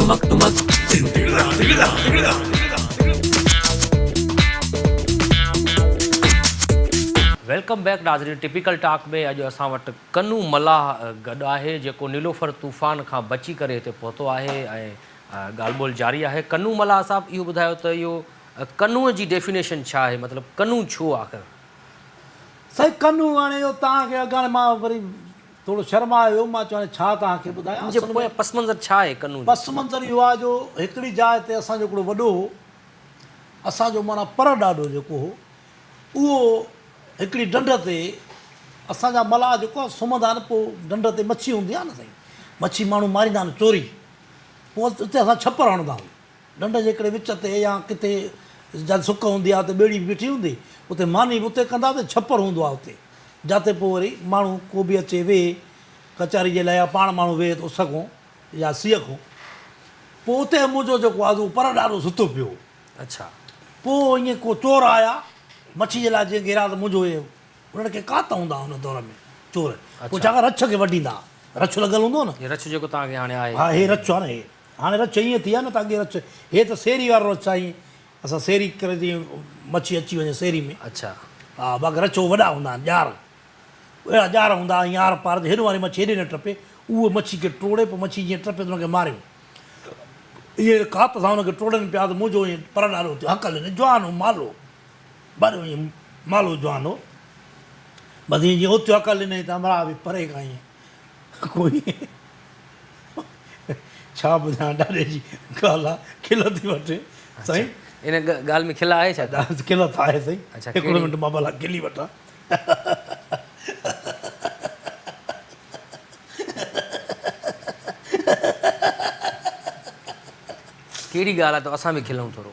Welcome back नाज़रीन। Typical talk में अॼु असां वटि कन्नू मलाह गॾु आहे जेको नीलोफर तूफ़ान खां बची करे हिते पहुतो आहे ऐं ॻाल्हि ॿोल जारी आहे। कन्नू मलाह साहिबु इहो ॿुधायो त इहो कन्नूअ जी डेफिनेशन छा आहे, मतिलबु कन्नू छो आख़िर? साईं कन्नू हाणे इहो तव्हांखे अॻाणे मां वरी थोरो शर्मायो, मां चवां छा तव्हांखे ॿुधायां। मुंहिंजे पोइ पस मंज़र छा आहे कन्नू? पस मंज़र इहो आहे जो हिकिड़ी जाइ ते असांजो हिकिड़ो वॾो हो, असांजो माना पर ॾाढो जेको हो उहो हिकिड़ी ढंढ ते असांजा मलाह जेको आहे सुम्हंदा आहिनि, पोइ ढंढ ते मच्छी हूंदी आहे न साईं, मच्छी माण्हू मारींदा आहिनि चोरी, पोइ उते असां छपर हणंदा आहियूं ढंढ जे हिकिड़े विच ते, या किथे जिते सुक हूंदी आहे त ॿेड़ी बीठी हूंदी, उते मानी बि उते कंदा त छपर हूंदो आहे उते, जिते पोइ वरी माण्हू को बि अचे वेहे कचहरी जे लाइ, या पाण माण्हू वेहे थो सघूं या सीअ खां, पोइ उते मुंहिंजो जेको आहे उहो पर ॾाढो सुतो पियो। अच्छा। पोइ ईअं को चोर आया मच्छी जे लाइ, जीअं घेरा त मुंहिंजो उन्हनि खे कात हूंदा हुन दौर में चोर, पोइ छाकाणि रछ खे वढींदा, रछ लॻल हूंदो न, रछ जेको तव्हांखे हाणे आहे। हा, हे रछ आहे न, हे हाणे रछ ईअं थी आहे न तव्हांखे रछ, हे त सेरी वारो रछ आहे, असां सेरी करे जीअं मच्छी अची वञे सेरी में। अच्छा। हा, बाक़ी रछ वॾा हूंदा आहिनि, ॼार अहिड़ा ॼार हूंदा, यार पार हेॾो वारी मच्छी हेॾे न टपे, उहो मच्छी खे टोड़े, पोइ मच्छी जीअं टपे त हुनखे मारियो, इहे कात सां हुनखे टोड़नि पिया त मुंहिंजो ईअं पर ॾाढो थियो, हकल जवान हो मालो, भले ईअं मालो जवान हो, बसि ईअं जीअं उते हकल ॾिनई त अमरा बि परे खां ईअं कोई छा ॿुधायां, ॾाढे जी ॻाल्हि आहे, खिल थी वठे साईं। इन ॻाल्हि में खिल आहे छा? खिल त आहे साईं। अच्छा, हिकिड़ो मिंट मां भला खिली वठां। कहिड़ी ॻाल्हि आहे त असां बि खिलूं थोरो?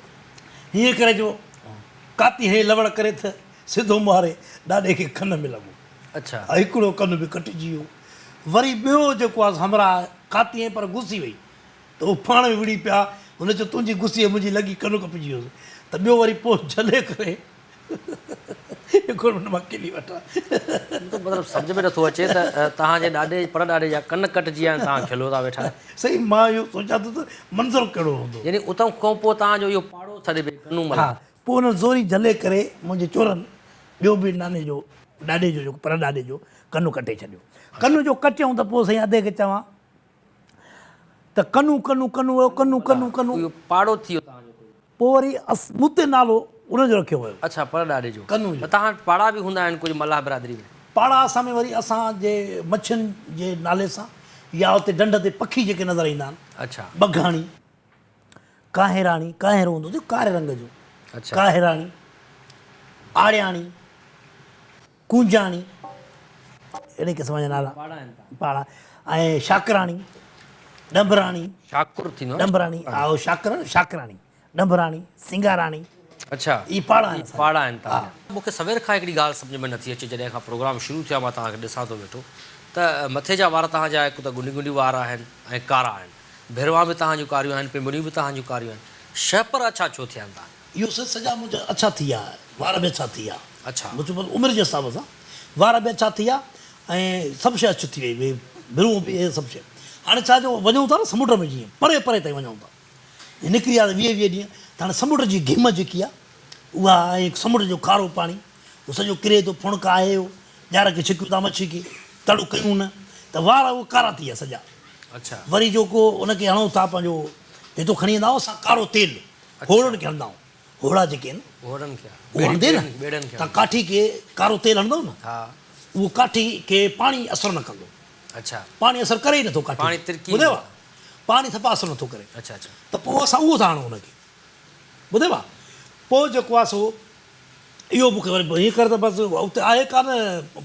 हीअं करे जो काती हे लवड़ करे त सिधो मारे ॾाॾे खे खन में लॻो। अच्छा। हिकिड़ो कनु बि कटिजी वियो, वरी ॿियो जेको आहे हमरा काती पर घुसी वई, त उहो पाण में विड़ी पिया, हुन चयो तुंहिंजी गुस्सी मुंहिंजी लॻी कनु कपिजी वियोसि, त ॿियो वरी पोइ झले करे हिकिड़ो मिंट मां खिली वठां। मतिलबु सम्झ में नथो अचे त तव्हांजे ॾाॾे पर ॾाॾे जा कन कटिजी विया आहिनि, तव्हां खिलो था वेठा। सही, मां इहो सोचां थो त मंज़र कहिड़ो हूंदो। यानी उतां खां पोइ तव्हांजो इहो पाड़ो छॾे कन्नू मलाह। हा, पोइ हुन ज़ोरी झले करे मुंहिंजे चोरनि ॿियो बि नाने जो ॾाॾे जो जेको पर ॾाॾे जो कन्नू कटे छॾियो। कन्नू जो कटियऊं त पोइ साईं अधे खे चवां त कन्नू कन्नू कन्नू कन्नू कन्नू कन्नू, इहो पाड़ो थी वियो तव्हांजो। पोइ वरी मूंते नालो उनजो रखियो वियो। अच्छा, पर ॾाॾे जो कन्नू जो। तव्हां पाड़ा बि हूंदा आहिनि कुझु मलाह बिरादरी में? पाड़ा असां में वरी असांजे मच्छियुनि जे नाले सां, या उते ढंढ ते पखी जेके नज़र ईंदा आहिनि, अच्छा, बघाणी, काहेराणी, काहेरो हूंदो हुओ कारे रंग जो, अच्छा, काहेराणी, आड़ियाणी, कुंजाणी, अहिड़े क़िस्म जा नाला पाड़ा आहिनि। पाड़ा, ऐं शाकराणी, डंबराणी, शाकुर थींदो। डंबराणी, हा उहो शाकराणी, डंबराणी, सिंगाराणी। अच्छा, ई पाड़ा आहिनि। पाड़ा आहिनि तव्हां। मूंखे सवेर खां हिकिड़ी ॻाल्हि सम्झ में नथी अचे, जॾहिं खां प्रोग्राम शुरू थियो आहे मां तव्हांखे ॾिसां थो वेठो त मथे जा वार तव्हांजा हिकु त गुंडी गुंडी वार आहिनि ऐं कारा आहिनि, भेरवा बि तव्हांजूं कारियूं आहिनि, पिंबड़ियूं बि तव्हांजूं कारियूं आहिनि, शहपर अच्छा छो थिया आहिनि तव्हां? इहो सॼा मुंहिंजा अच्छा थी विया, वार बि अच्छा थी विया। अच्छा, मुंहिंजो उमिरि जे हिसाब सां वार बि अच्छा थी विया ऐं सभु शइ अच्छी थी वई, भिरूं बि इहे सभु शइ। हाणे छा जो वञूं था न समुंड में, जीअं परे परे ताईं वञूं था, निकिरी आहे 20-20 ॾींहं, त हाणे समुंड जी घिम जेकी आहे उहा, ऐं समुंड जो खारो पाणी उहो सॼो किरे थो, फुणक आहे, ॼार खे छिकियूं था मच्छी खे, तड़ू कयूं न त वार उहे कारा थी विया सॼा। अच्छा, वरी जेको उनखे हणूं था पंहिंजो हितो खणी ईंदा आहियूं असां कारो तेल, होड़नि खे हणंदा आहियूं, होड़ा जेके आहिनि होड़नि खे उहो हणंदे न, बेड़नि खे। तव्हां काठी खे कारो तेल हणंदव न, हा, उहो काठी खे पाणी असरु न कंदो। अच्छा, पाणी असरु करे ई नथो, काठी पाणी तिरकी ॿुधेव, पाणी सफ़ा असरु नथो करे। अच्छा, अच्छा, त पोइ असां उहो था हणूं हुनखे, ॿुधेव। पोइ जेको आहे सो इहो मूंखे वरी हीअं करे त बसि उते आहे कान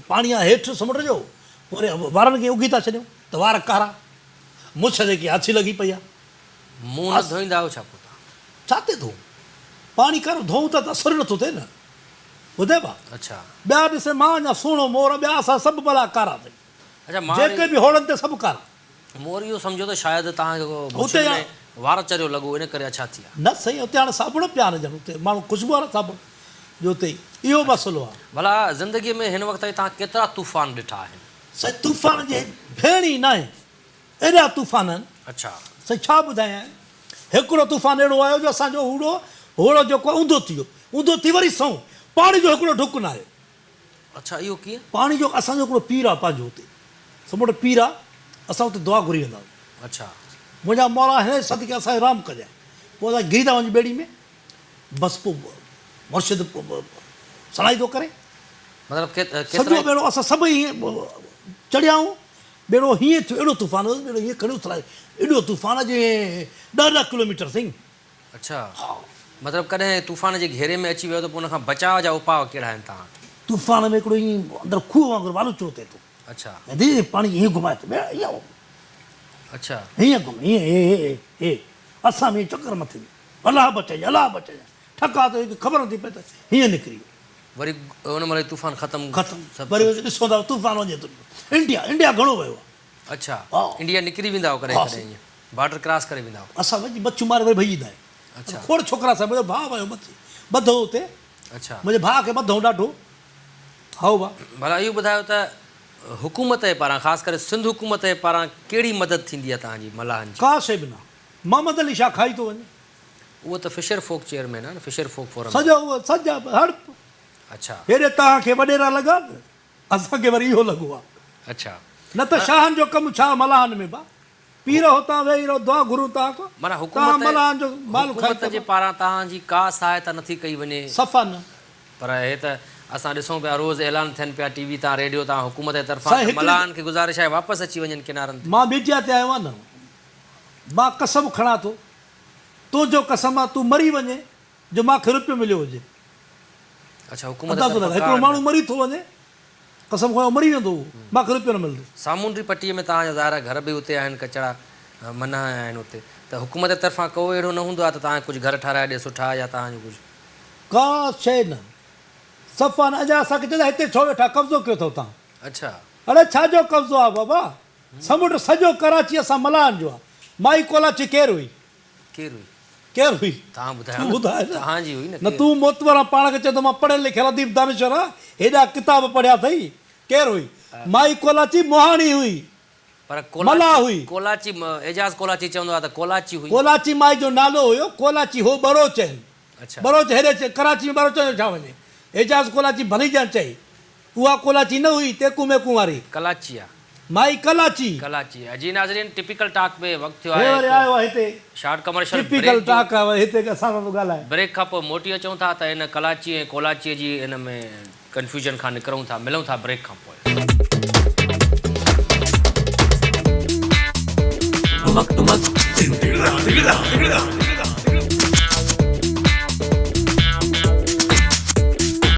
पाणी आहे हेठि समुंड जो, वरी वारनि खे उगी था छॾियूं त वार कारा, मुछ जेकी अछी लॻी पई आहे। मुंहुं न धोईंदा आहियो छा पोइ तव्हां? छा थिए थो, पाणी कारो धोऊं त असरु नथो थिए न, ॿुधेव। अच्छा, ॿिया ॾिसे मां अञा सुहिणो मोर, ॿिया असां सभु भला कारा अथई, अच्छा, मां जेके बि होड़नि ते सभु कारा। मोर इहो सम्झो त शायदि तव्हांखे उते वार चरियो लॻो इन करे अच्छा थी विया। न सही, उते हाणे साबुण पिया आहिनि ॼण, उते माण्हू ख़ुशबू वारा साबुण जो उते इहो मसइलो आहे। भला ज़िंदगीअ में हिन वक़्त ताईं तव्हां केतिरा तूफ़ान ॾिठा आहिनि? साईं तूफ़ान जे भेण ई न आहे, एॾा तूफ़ान आहिनि। अच्छा, साईं छा ॿुधायां हिकिड़ो तूफ़ान अहिड़ो आयो जो असांजो होड़ो जेको आहे ऊंधो थी वियो ऊंधो थी वरी सऊं पाणी जो हिकिड़ो ढुक न आयो अच्छा इहो कीअं पाणी जो असांजो हिकिड़ो पीर आहे पंहिंजो हुते समुंड पीर आहे असां हुते दुआ घुरी वेंदा आहियूं अच्छा मुंहिंजा मौला हिन सदके असांखे राम कजांइ पोइ असां घिरी था वञूं ॿेड़ी में बसि पोइ मुर्शिद सलाई थो करे मतिलबु सॼो ॿेड़ो असां सभई हीअं चढ़ियाऊं ॿेड़ो हीअं थियो एॾो तूफ़ान हुयो ॿेड़ो हीअं खणियो थलाए एॾो तूफ़ान जे 10 किलोमीटर साईं अच्छा मतिलबु कॾहिं तूफ़ान जे घेरे में अची वियो त पोइ हुनखां बचाव जा उपाउ कहिड़ा आहिनि तव्हां वटि तूफ़ान में हिकिड़ो ईअं अंदरि खूह वांगुरु वालुचो थिए थो अच्छा ऐं धीरे पाणी हीअं घुमाए थो हीअं अच्छा हीअं घुम हीअं हे असां में चकर मथे अलाह बचाई ठका त ख़बर नथी पए त हीअं निकिरी वियो वरी हुन महिल तूफ़ान ख़तमु ख़तमु वरी ॾिसो था तूफ़ान वञे थो इंडिया घणो वियो आहे अच्छा हा। इंडिया निकिरी वेंदा हो कॾहिं हा, कॾहिं ईअं बॉर्डर क्रॉस करे वेंदा हो असां वञी मच्छू मारे वरी भॼी ईंदा आहियूं अच्छा खोड़ छोकिरा सां मुंहिंजो भाउ वियो मथे ॿधो हुते अच्छा मुंहिंजे भाउ खे ॿधो ॾाढो हाओ भाउ भला इहो ॿुधायो त हुकूमत जे पारां ख़ासि करे सिंध हुकूमत जे पारां कहिड़ी मदद थींदी आहे तव्हांजी मलाहनि जी का शइ बि न मोहम्मद अली शाह खाई थो वञे उहो त फिशर फोक चेयरमैन आहे न फिशर फोक फोरम सॼो उहो सॼा हड़ अच्छा हेॾे तव्हांखे वॾेरा लॻा असांखे वरी इहो लॻो आहे अच्छा न त शाहनि जो कमु छा मलाहनि में बा पीर हुतां वेही रहो दुआ घुरूं तव्हां माना तव्हां मलाहनि जो माल हुकूमत जे पारां तव्हांजी का सहायता नथी कई वञे सफ़ा न पर हे त असां ॾिसूं पिया रोज़ ऐलान थियनि पिया टीवी तां रेडियो तां हुकूमत जे साईं, तरफ़ां हिकिड़ी- मलाहनि खे गुज़ारिश आहे वापसि अची वञनि किनारनि ते मां मीडिया ते आयो आहियां न मां कसम खणा थो तुंहिंजो कसम आहे तूं मरी वञे जो मूंखे रुपयो मिलियो हुजे अच्छा हुकूमत जे अंदाज़ो लॻाए हिकिड़ो तरफ़ां माण्हू मरी थो वञे कसम खयो मरी वेंदो उहो मूंखे रुपयो न मिलंदो सामूंडी पट्टीअ में तव्हांजा ज़ाहिर घर बि उते आहिनि कचड़ा मना आहिनि उते त हुकूमत जे तरफ़ां को अहिड़ो न हूंदो आहे त तव्हांखे कुझु घर ठाराए ॾिए सुठा या तव्हांजो कुझु का शइ न सफ़ा न अञा असांखे चवंदा हिते छो वेठा कब्ज़ो कयो अथव तव्हां अच्छा अड़े छाजो कब्ज़ो आहे बाबा समुंड सॼो कराची असां मल्हानि जो आहे माई कोलाची केरु हुई केरु हुई तव्हां तूं ॿुधायो ॿुधायो न तव्हांजी हुई न तूं मोतबर आहे पाण खे चए थो मां पढ़ियल लिखियल अदीब दानिश्वर आहे हेॾा किताब पढ़िया अथई केरु हुई माई कोलाची मोहाणी हुई पर मला हुई कोलाची एजाज़ कोलाची चवंदो आहे त कोलाची हुई कोलाची माई जो नालो हुयो कोलाची हो बरोच आहिनि अच्छा बरोच हेॾे कराची में बरोच जो छा वञे एजाज़ कोलाची भली ॼण चई उहा कोलाची न हुई तेकू मेकू वारी कलाची आहे माई कलाची कलाची आहे जी नाज़रीन टिपिकल टॉक में वक़्तु थियो हे वरी आहे आयो आहे हिते शॉर्ट कमर्शियल टिपिकल टाक आहे हिते असां सां ॻाल्हाए ब्रेक खां पोइ मोटी अचूं था त हिन कलाची ऐं कोलाचीअ जी हिन में कंफ्यूजन खां निकिरूं था मिलूं था ब्रेक खां पोइ